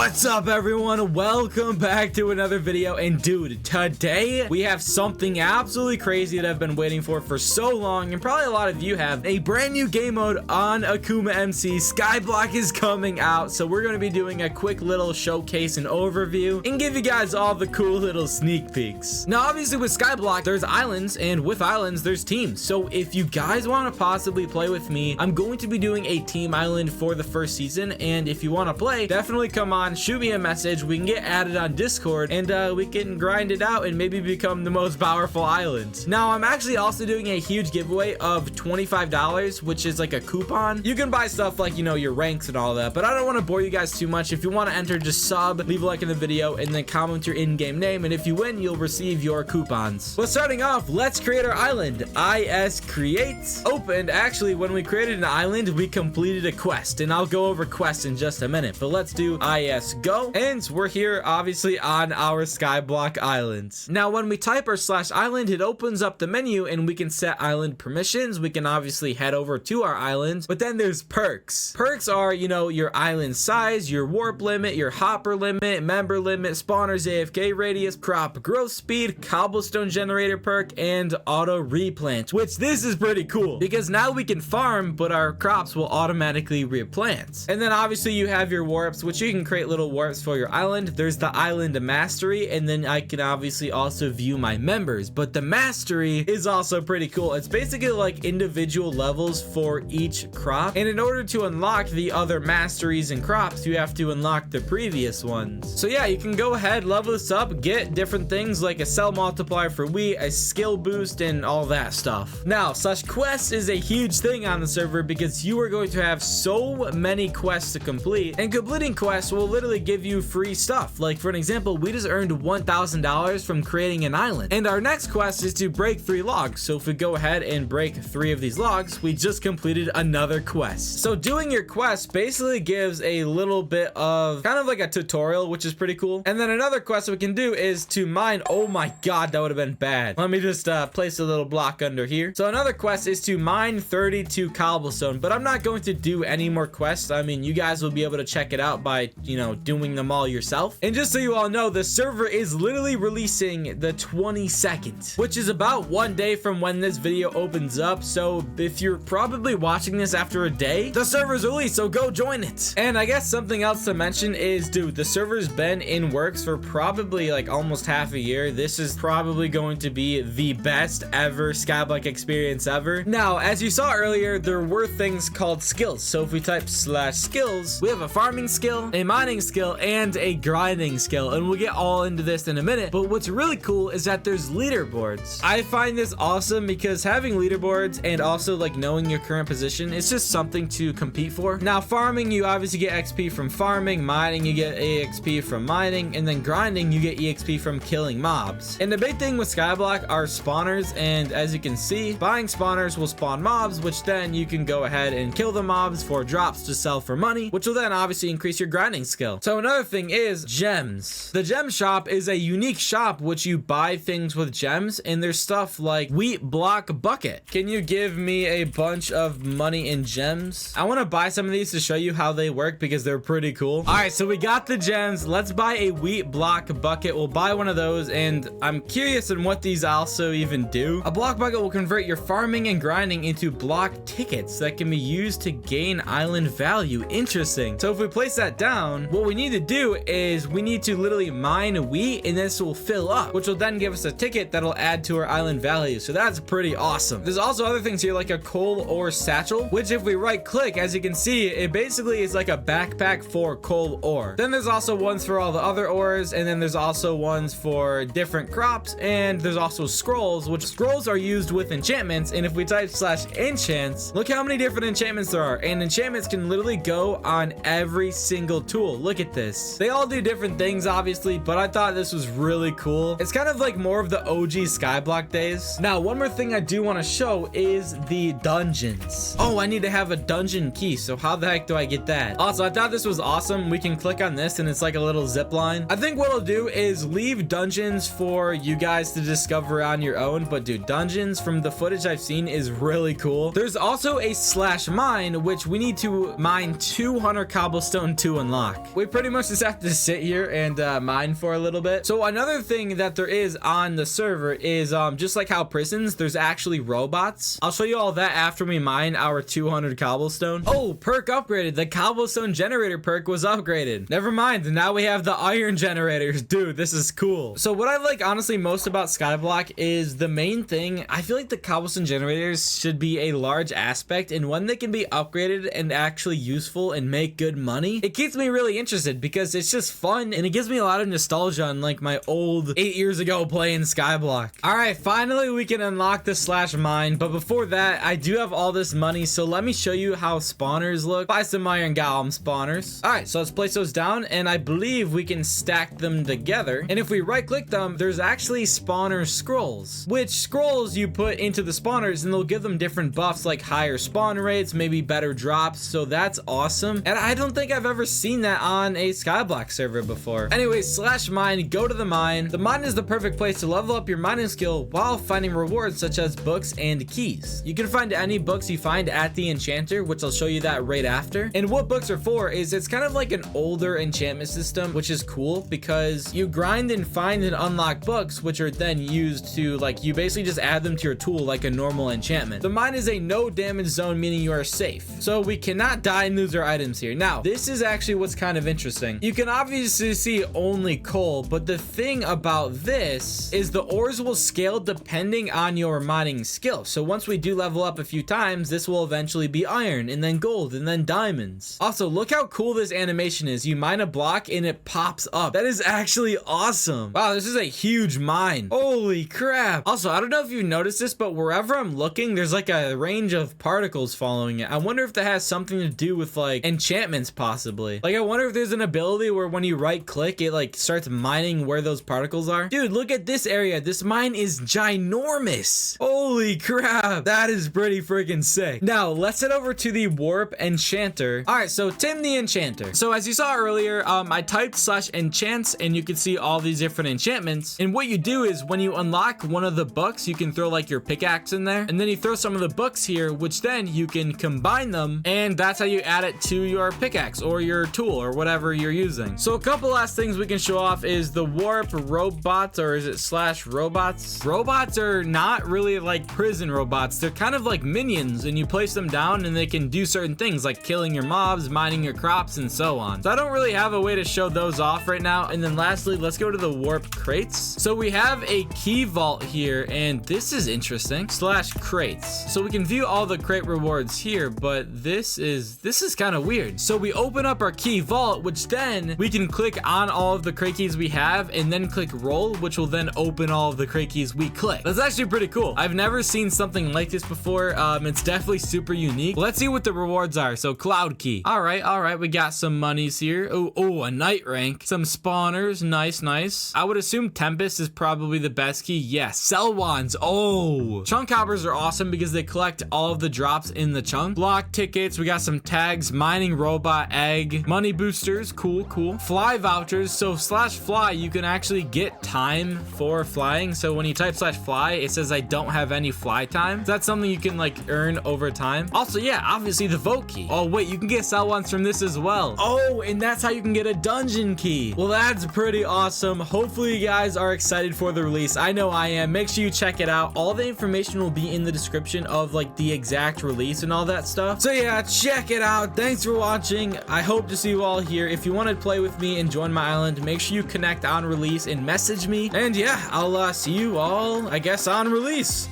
What's up, everyone? Welcome back to another video. And dude, today we have something absolutely crazy that I've been waiting for so long, and probably a lot of you have. A brand new game mode on AkumaMC. Skyblock is coming out, so we're going to be doing a quick little showcase and overview and give you guys all the cool little sneak peeks. Now, obviously with Skyblock, there's islands, and with islands, there's teams. So if you guys want to possibly play with me, I'm going to be doing a team island for the first season, and if you want to play, definitely come on, shoot me a message. We can get added on Discord, and we can grind it out and maybe become the most powerful island. Now, I'm actually also doing a huge giveaway of $25, which is like a coupon. You can buy stuff like, you know, your ranks and all that, but I don't want to bore you guys too much. If you want to enter, just sub, leave a like in the video, and then comment your in-game name, and if you win, you'll receive your coupons. But starting off, let's create our island. IS create opened. Actually, when we created an island, we completed a quest, and I'll go over quests in just a minute, but let's do IS go, and we're here obviously on our Skyblock Island. Now, when we type our /island, it opens up the menu, and we can set island permissions. We can obviously head over to our island, but then there's perks. Perks are, you know, your island size, your warp limit, your hopper limit, member limit, spawners AFK radius, crop growth speed, cobblestone generator perk, and auto replant, which this is pretty cool because now we can farm, but our crops will automatically replant. And then obviously you have your warps, which you can create little warps for your island. There's the island mastery, and then I can obviously also view my members, but the mastery is also pretty cool. It's basically like individual levels for each crop, and in order to unlock the other masteries and crops, you have to unlock the previous ones. So yeah, you can go ahead, level this up, get different things like a cell multiplier for wheat, a skill boost, and all that stuff. Now, /quests is a huge thing on the server because you are going to have so many quests to complete, and completing quests will literally give you free stuff. Like, for an example, we just earned $1,000 from creating an island, and our next quest is to break 3 logs. So if we go ahead and break 3 of these logs, we just completed another quest. So doing your quest basically gives a little bit of kind of like a tutorial, which is pretty cool. And then another quest we can do is to mine. Oh my god, that would have been bad. Let me just place a little block under here. So another quest is to mine 32 cobblestone, but I'm not going to do any more quests. I mean, you guys will be able to check it out by, you know, doing them all yourself. And just so you all know, the server is literally releasing the 22nd, which is about 1 day from when this video opens up. So if you're probably watching this after a day, the server's released, so go join it. And I guess something else to mention is, dude, the server's been in works for probably like almost half a year. This is probably going to be the best ever Skyblock experience ever. Now, as you saw earlier, there were things called skills. So if we type /skills, we have a farming skill, a mining skill, and a grinding skill, and we'll get all into this in a minute. But what's really cool is that there's leaderboards. I find this awesome because having leaderboards and also like knowing your current position, it's just something to compete for. Now, farming, you obviously get XP from farming. Mining, you get EXP from mining, and then grinding, you get EXP from killing mobs. And the big thing with Skyblock are spawners, and as you can see, buying spawners will spawn mobs, which then you can go ahead and kill the mobs for drops to sell for money, which will then obviously increase your grinding skill. So another thing is gems. The gem shop is a unique shop which you buy things with gems, and there's stuff like wheat block bucket. Can you give me a bunch of money in gems? I want to buy some of these to show you how they work because they're pretty cool. All right, so we got the gems. Let's buy a wheat block bucket. We'll buy one of those, and I'm curious on what these also even do. A block bucket will convert your farming and grinding into block tickets that can be used to gain island value. Interesting. So if we place that down, what we need to do is we need to literally mine wheat, and this will fill up, which will then give us a ticket that'll add to our island value. So that's pretty awesome. There's also other things here like a coal ore satchel, which if we right click, as you can see, it basically is like a backpack for coal ore. Then there's also ones for all the other ores, and then there's also ones for different crops, and there's also scrolls, which scrolls are used with enchantments. And if we type /enchants, look how many different enchantments there are, and enchantments can literally go on every single tool. Look at this. They all do different things obviously, but I thought this was really cool. It's kind of like more of the OG Skyblock days. Now, one more thing I do want to show is the dungeons. Oh, I need to have a dungeon key, so how the heck do I get that? Also, I thought this was awesome. We can click on this and it's like a little zip line. I think what I'll do is leave dungeons for you guys to discover on your own, but dude, dungeons from the footage I've seen is really cool. There's also a /mine, which we need to mine 200 cobblestone to unlock. we pretty much just have to sit here and mine for a little bit. So another thing that there is on the server is just like how prisons, there's actually robots. I'll show you all that after we mine our 200 cobblestone. Oh, perk upgraded. The cobblestone generator perk was upgraded. Never mind. Now we have the iron generators. Dude, this is cool. So what I like honestly most about Skyblock is the main thing. I feel like the cobblestone generators should be a large aspect, and when they can be upgraded and actually useful and make good money, it keeps me really interested because it's just fun and it gives me a lot of nostalgia on like my old 8 years ago playing Skyblock. All right, finally we can unlock the slash mine, but before that I do have all this money, so let me show you how spawners look. Buy some iron golem spawners. All right, so let's place those down, and I believe we can stack them together, and if we right click them, there's actually spawner scrolls, which scrolls you put into the spawners and they'll give them different buffs like higher spawn rates, maybe better drops, so that's awesome. And I don't think I've ever seen that on a Skyblock server before. Anyways, slash mine, go to the mine. The mine is the perfect place to level up your mining skill while finding rewards such as books and keys. You can find any books you find at the Enchanter, which I'll show you that right after. And what books are for is it's kind of like an older enchantment system, which is cool because you grind and find and unlock books, which are then used to, like, you basically just add them to your tool like a normal enchantment. The mine is a no damage zone, meaning you are safe. So we cannot die and lose our items here. Now, this is actually what's kind of interesting. You can obviously see only coal, but the thing about this is the ores will scale depending on your mining skill. So once we do level up a few times, this will eventually be iron and then gold and then diamonds. Also, look how cool this animation is. You mine a block and it pops up. That is actually awesome. Wow, this is a huge mine. Holy crap. Also, I don't know if you've noticed this, but wherever I'm looking, there's like a range of particles following it. I wonder if that has something to do with like enchantments possibly. Like I wonder if there's an ability where when you right click, it like starts mining where those particles are. Dude, look at this area. This mine is ginormous. Holy crap. That is pretty freaking sick. Now, let's head over to the warp enchanter. All right, so Tim the Enchanter. So as you saw earlier, I typed slash enchants and you can see all these different enchantments. And what you do is when you unlock one of the books, you can throw like your pickaxe in there, and then you throw some of the books here, which then you can combine them, and that's how you add it to your pickaxe or your tool or whatever you're using. So a couple last things we can show off is the warp robots, or is it slash robots? Robots are not really like prison robots. They're kind of like minions, and you place them down and they can do certain things like killing your mobs, mining your crops, and so on. So I don't really have a way to show those off right now. And then lastly, let's go to the warp crates. So we have a key vault here, and this is interesting. Slash crates. So we can view all the crate rewards here, but this is kind of weird. So we open up our key vault, which then we can click on all of the crate keys we have and then click roll, which will then open all of the crate keys we click. That's actually pretty cool. I've never seen something like this before. It's definitely super unique. Let's see what the rewards are. So cloud key. All right. We got some monies here. Oh, a night rank. Some spawners. Nice. I would assume Tempest is probably the best key. Yes. Cell wands. Oh, chunk hoppers are awesome because they collect all of the drops in the chunk. Block tickets. We got some tags. Mining robot egg. Money boosters. Cool. Fly vouchers. So slash fly, you can actually get time for flying. So when you type slash fly, it says I don't have any fly time. So that's something you can like earn over time. Also, yeah, obviously the vote key. Oh wait, you can get cell wands from this as well. Oh, and that's how you can get a dungeon key. Well, that's pretty awesome. Hopefully you guys are excited for the release. I know I am. Make sure you check it out. All the information will be in the description of like the exact release and all that stuff. So yeah, check it out. Thanks for watching. I hope to see you all here. If you want to play with me and join my island, make sure you connect on release and message me. And yeah, I'll see you all, I guess, on release.